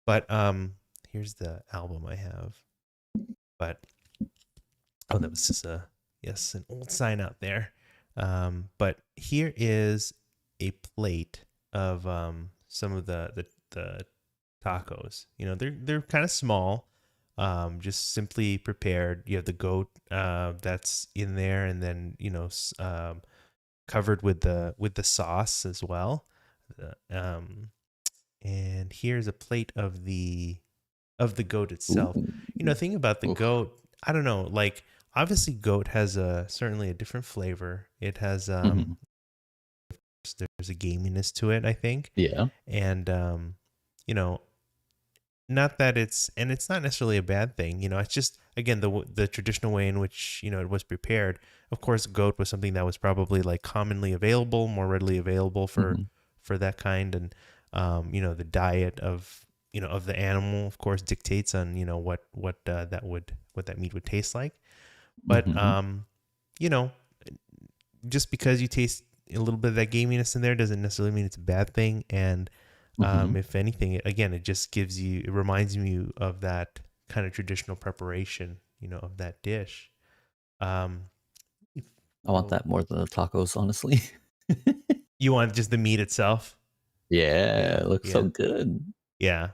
But here's the album I have. But oh, that was just an old sign out there. But here is a plate of some of the tacos. They're kind of small, just simply prepared. You have the goat that's in there, and then covered with the sauce as well. And here's a plate of the goat Ooh. itself. Thing about the Oof. goat, I don't know, like obviously goat has certainly a different flavor. It has Hmm. there's a gaminess to it, I think. Yeah. And you know, not that it's not necessarily a bad thing. It's just again the traditional way in which it was prepared. Of course, goat was something that was probably like commonly available, more readily available Hmm. for that kind. And the diet of the animal, of course, dictates on what that meat would taste like. But Hmm. you know, just because you taste a little bit of that gaminess in there doesn't necessarily mean it's a bad thing. And Hmm. if anything, it just it reminds me of that kind of traditional preparation, of that dish. Um, I want that more than the tacos, honestly. you want just the meat itself? Yeah, Yeah, it looks so yeah, good. yeah.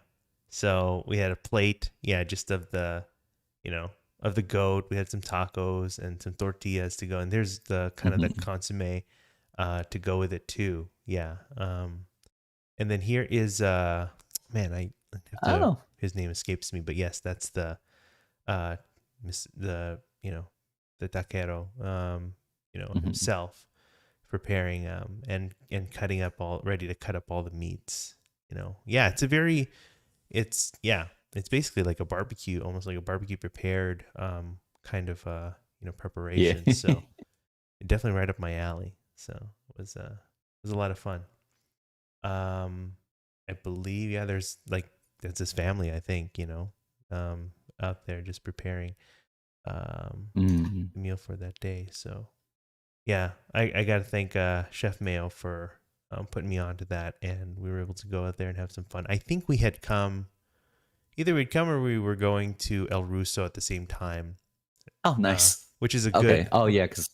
So we had a plate, yeah, just of the, you know, of the goat. We had some tacos and some tortillas to go, and there's the kind of the consomme to go with it too. Yeah. And then here is man, I have to. Oh. His name escapes me, but yes, that's the uh, the the taquero, himself preparing and cutting up ready to cut up all the meats. Yeah, it's basically like a barbecue, almost like a barbecue prepared kind of Yeah. preparation. So definitely right up my alley. So it was a lot of fun. I believe there's like that's his family. I think out there just preparing the meal for that day. So yeah, I got to thank Chef Mayo for putting me onto that, and we were able to go out there and have some fun. I think we had come, either we'd come or we were going to El Ruso at the same time. Oh, nice. Which is a Okay. good. Oh, yeah, because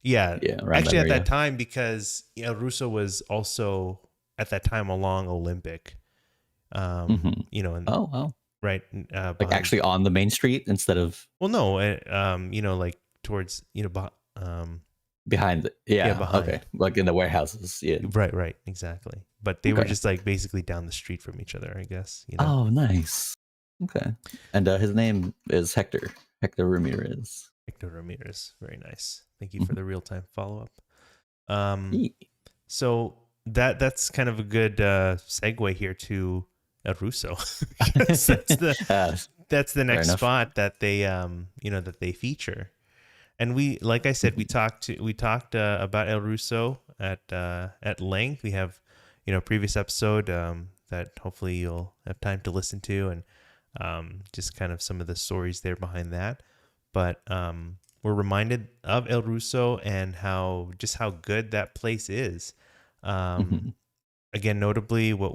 around that Actually at area. that time, because El Ruso was also at that time along Olympic. And Oh, wow. right Like behind. actually on the main street instead of Well, no, like towards behind. Yeah. Okay. behind. Like in the warehouses. Yeah. Right, exactly. But they were Okay. just like basically down the street from each other, I guess. Oh, nice. Okay. And his name is Hector. Hector Ramirez. Hector Ramirez, very nice. Thank you for Mhm. the real time follow up. Yeah. So that's kind of a good segue here to El Ruso. That's the Fair next enough. spot that they that they feature. And we, like I said, we talked about El Ruso at length. We have previous episode that hopefully you'll have time to listen to, and just kind of some of the stories there behind that. But we're reminded of El Ruso and how good that place is. Again, notably, what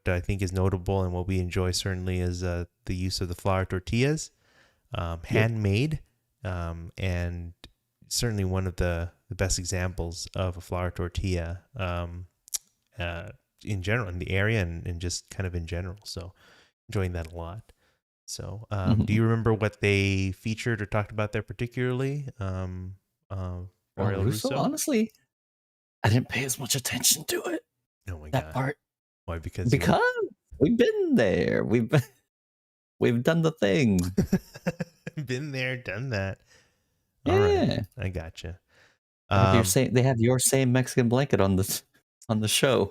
I think is notable and what we enjoy certainly is the use of the flour tortillas, Yep. handmade, and certainly one of the best examples of a flour tortilla in general in the area and just kind of in general. So enjoying that a lot. So do you remember what they featured or talked about there particularly for El Russo, Ruso? honestly, I didn't pay as much attention to it. Oh my That God. part. Why? Because Because we've been there. We've done the thing. been there, done that. All right. Yeah. I gotcha. They have your same Mexican blanket on the show.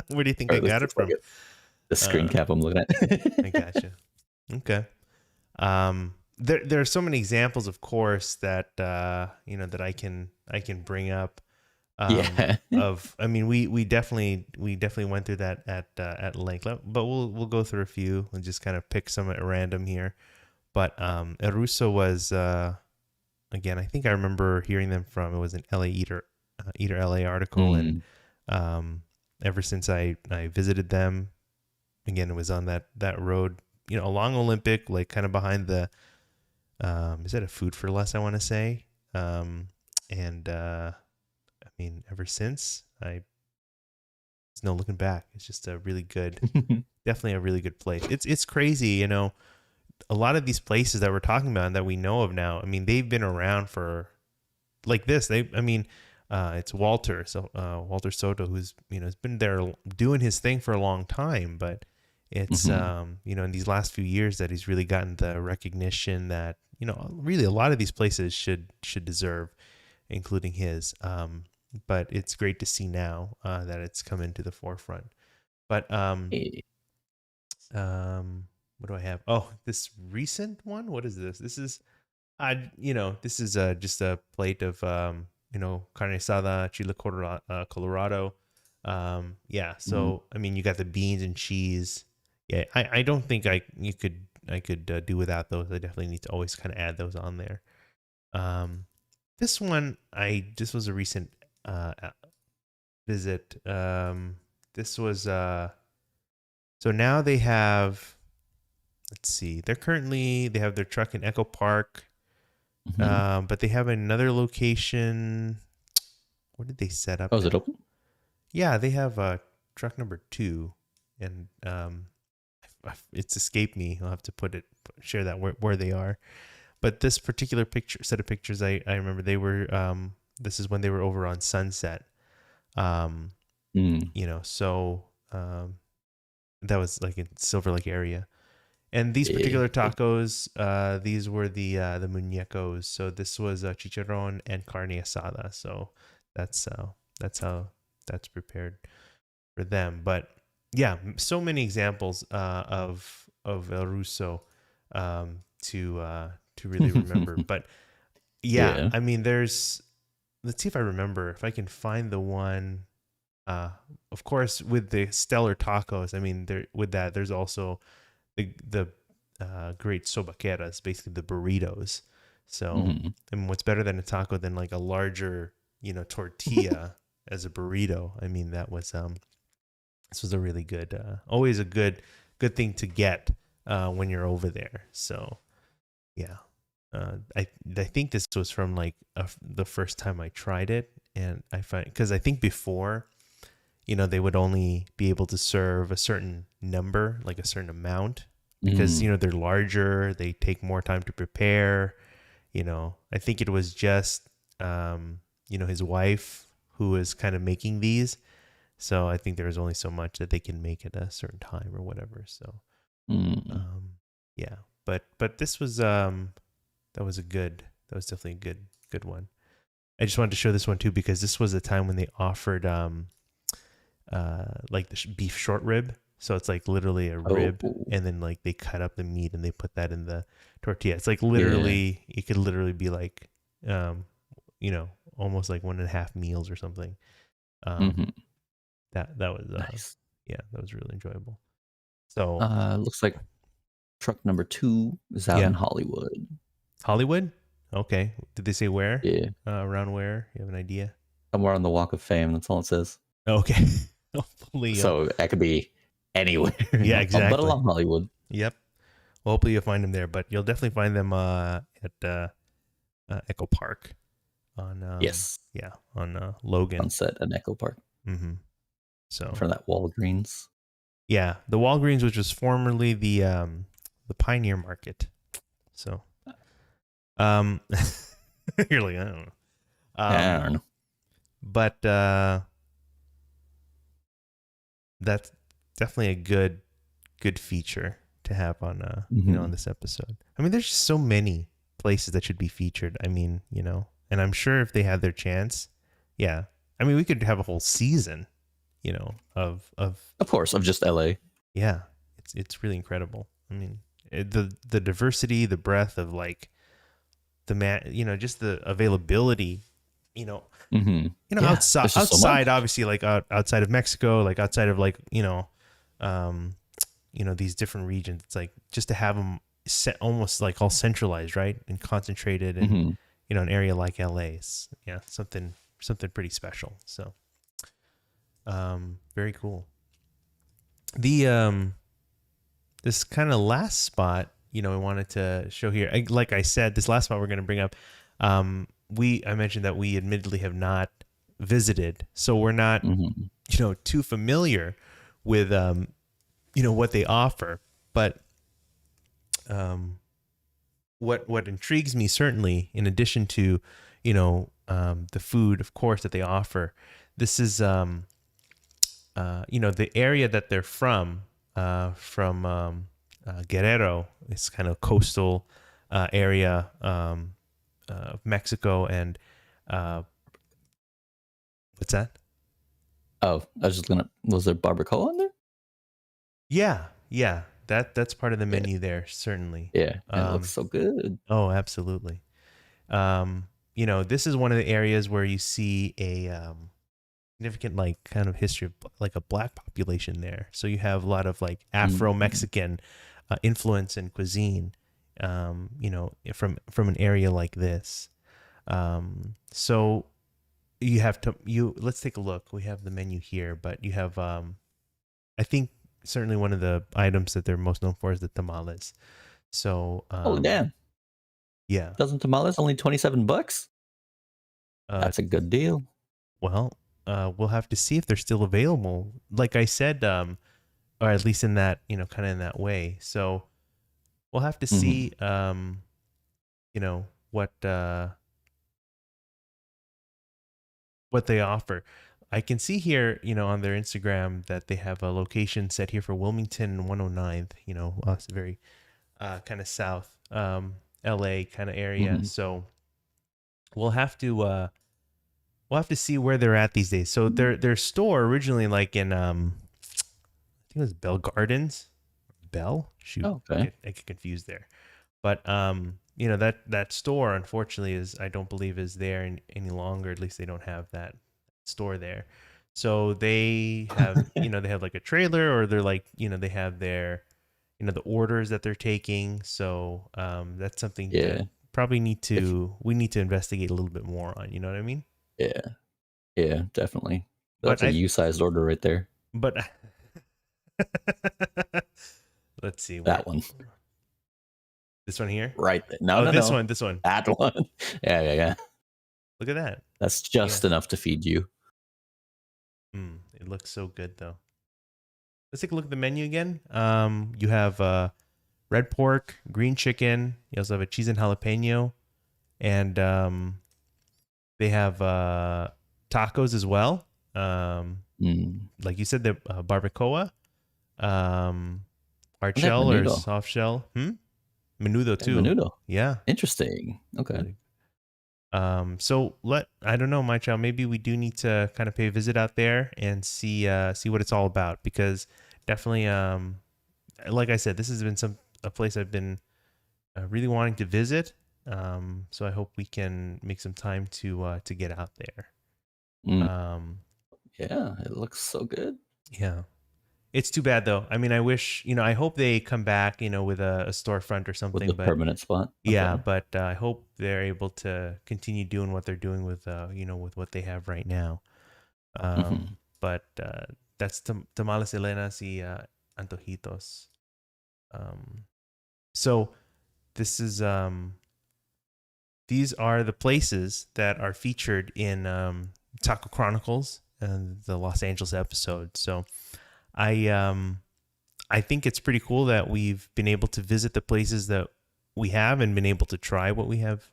Where do you think Or I at least got it it's like from? the screen cap I'm looking I at. gotcha. Okay. There are so many examples, of course, that that I can bring up. Yeah. I mean, we definitely went through that at length, but we'll go through a few and just kind of pick some at random here. But El Ruso was again, I think I remember hearing them from, it was an LA Eater LA article, and ever since I visited them, again, it was on that road, along Olympic, like kind of behind the is that a Food for Less, I want to say. And I mean, ever since, there's no looking back. It's just a really good, definitely a really good place. It's crazy, a lot of these places that we're talking about and that we know of now, I mean, they've been around for like this. It's Walter. So Walter Soto, who's has been there doing his thing for a long time, but it's in these last few years that he's really gotten the recognition that really a lot of these places should deserve, including his. But it's great to see now that it's come into the forefront. But what do I have? Oh, this recent one. What is this? This is this is just a plate of carne asada, chile colorado. Yeah. So I mean, you got the beans and cheese. Yeah, I don't think I could do without those. I definitely need to always kind of add those on there. This one this was a recent visit. This was so now they have, let's see, they have their truck in Echo Park. But they have another location. What did they set up? Oh, is it open? Yeah, they have truck number 2, and it's escaped me. I'll have to share that where they are. But this particular set of pictures, I remember they were, this is when they were over on Sunset. You know, so that was like in Silver Lake area. And these particular tacos, these were the muñecos. So this was chicharrón and carne asada. So that's how that's prepared for them. But yeah, so many examples of El Ruso to really remember. But yeah, I mean, let's see if I remember, if I can find the one. Of course, with the stellar tacos, I mean, there's also the great sobaqueras, basically the burritos. So, I mean, what's better than a taco than like a larger, you know, tortilla as a burrito? I mean, this was a really good, always a good thing to get when you're over there. So, yeah, I think this was from like the first time I tried it, and because I think before, you know, they would only be able to serve a certain number, like a certain amount, because, you know, they're larger, they take more time to prepare. You know, I think it was just, you know, his wife who was kind of making these. So I think there was only so much that they can make at a certain time or whatever. So, yeah, but this was, that was definitely a good one. I just wanted to show this one too, because this was a time when they offered, like the beef short rib. So it's like literally a rib, and then like they cut up the meat and they put that in the tortilla. It's like literally, it could literally be like, you know, almost like 1.5 meals or something. That was nice. Yeah, that was really enjoyable. So looks like truck number 2 is out in Hollywood. Hollywood? Okay. Did they say where? Yeah. Around where? You have an idea? Somewhere on the Walk of Fame. That's all it says. Okay. Hopefully. So that could be anywhere. Yeah, exactly. But along Hollywood. Yep. Well, hopefully you'll find them there, but you'll definitely find them at Echo Park. Yes. Yeah, on Logan. Sunset and Echo Park. Mm-hmm. So for that Walgreens. Yeah, the Walgreens, which was formerly the Pioneer Market. So, you're like, I don't know. I don't know. But that's definitely a good feature to have on you know, on this episode. I mean, there's just so many places that should be featured. I mean, you know, and I'm sure if they had their chance, yeah. I mean, we could have a whole season, you know, of course, of just LA. Yeah, it's really incredible. I mean, the diversity, the breadth of like you know, just the availability, you know, you know, outside so obviously, like outside of Mexico, like outside of like, you know, these different regions. It's like just to have them almost like all centralized, right, and concentrated in you know, an area like LA's, yeah, something pretty special. So, very cool. The this kind of last spot, you know, I wanted to show here. Like I said, this last spot we're going to bring up, I mentioned that we admittedly have not visited, so we're not, you know, too familiar with, you know, what they offer. But what intrigues me, certainly, in addition to, you know, the food, of course, that they offer, this is, you know, the area that they're from Guerrero. It's kind of coastal area of Mexico, and what's that? Oh, I was just was there barbacoa in there? Yeah. That's part of the menu there, certainly. Yeah, and it looks so good. Oh, absolutely. You know, this is one of the areas where you see a significant, like, kind of history of like a black population there. So you have a lot of like Afro-Mexican influence in cuisine, you know, from an area like this. So you have let's take a look. We have the menu here, but you have, I think certainly one of the items that they're most known for is the tamales. So, oh damn. Yeah. Dozen tamales, only $27? That's a good deal. Well, we'll have to see if they're still available. Like I said, or at least in that, kind of in that way. So we'll have to see, what they offer. I can see here, on their Instagram that they have a location set here for Wilmington and 109th, it's very kind of south LA kind of area. So we'll have to see where they're at these days. So their store originally like in I think it was Bell Gardens. Bell? Shoot. Oh, okay. I get confused there. But that store unfortunately I don't believe is there any longer. At least they don't have that store there. So they have they have like a trailer, or they're like they have their the orders that they're taking. So that's something that probably we need to investigate a little bit more on. You know what I mean? Yeah, definitely. That's a U-sized order right there. But let's see that one. This one here? Right. No, this one. That one. Yeah. Look at that. That's just enough to feed you. It looks so good though. Let's take a look at the menu again. You have red pork, green chicken. You also have a cheese and jalapeno, and they have tacos as well. Like you said, the barbacoa, hard shell or soft shell. Menudo too. Menudo. Yeah. Interesting. Okay. So I don't know, Mychall, maybe we do need to kind of pay a visit out there and see what it's all about, because definitely, like I said, this has been a place I've been really wanting to visit. So I hope we can make some time to get out there. Yeah, it looks so good. Yeah. It's too bad though. I mean, I wish, I hope they come back, with a storefront or something. With a permanent spot. Okay. Yeah, but I hope they're able to continue doing what they're doing with, with what they have right now. But that's Tamales, Elenas, y Antojitos. So this is, these are the places that are featured in Taco Chronicles and the Los Angeles episode. So I think it's pretty cool that we've been able to visit the places that we have and been able to try what we have.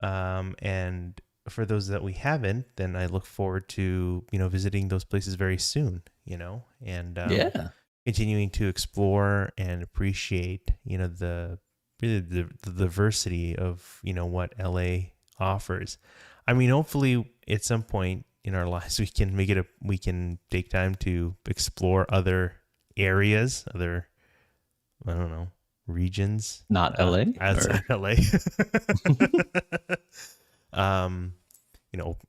And for those that we haven't, then I look forward to, visiting those places very soon, and continuing to explore and appreciate, the diversity of, what LA offers. I mean, hopefully at some point in our lives, we can take time to explore other areas, other, I don't know, regions. Not LA? Outside LA.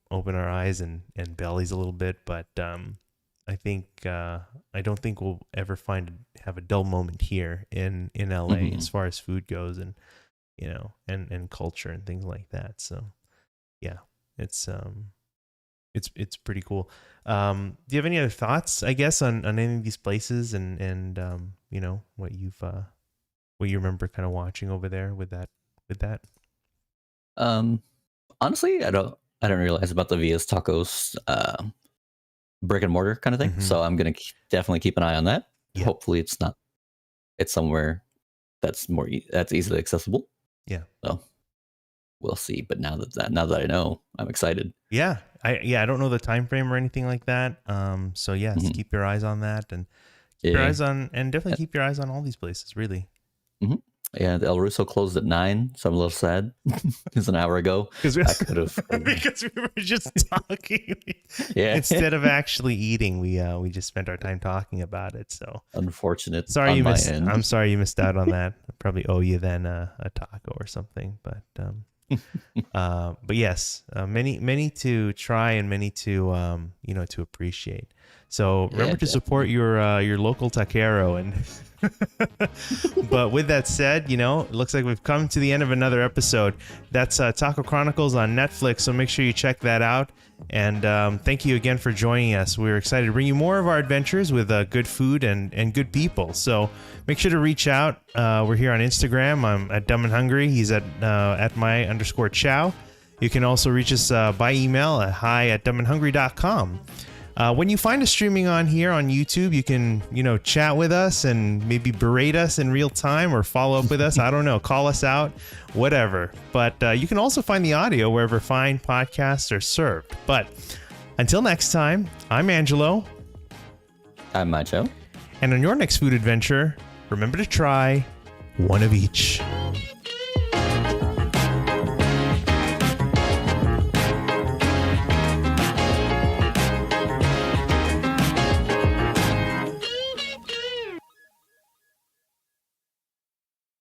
Open our eyes and bellies a little bit. But I don't think we'll ever have a dull moment here in LA as far as food goes, and, and culture and things like that. So yeah, it's pretty cool. Do you have any other thoughts, I guess, on any of these places and what you remember kind of watching over there with that? Honestly, I don't realize about the Via's Tacos brick and mortar kind of thing. So I'm going to definitely keep an eye on that. Yeah. Hopefully it's somewhere that's easily accessible. Yeah. So we'll see. But now that I know, I'm excited. Yeah. I don't know the time frame or anything like that. So yeah, keep your eyes on that, and definitely keep your eyes on all these places, really. Yeah, the El Ruso closed at 9, so I'm a little sad. It was an hour ago. I could have because we were just talking. Yeah. Instead of actually eating, we just spent our time talking about it. So unfortunate. I'm sorry you missed out on that. I probably owe you then a taco or something. But but yes, many to try and many to to appreciate. So remember to support your local taquero. And but with that said, it looks like we've come to the end of another episode. That's Taco Chronicles on Netflix, so make sure you check that out. And thank you again for joining us. We're excited to bring you more of our adventures with good food and good people. So make sure to reach out. We're here on Instagram. I'm at Dumb and Hungry. He's at my_chow. You can also reach us by email at hi@dumbandhungry.com. When you find us streaming on here on YouTube, you can, chat with us and maybe berate us in real time or follow up with us. I don't know. Call us out, whatever. But you can also find the audio wherever fine podcasts are served. But until next time, I'm Angelo. I'm Mychall. And on your next food adventure, remember to try one of each.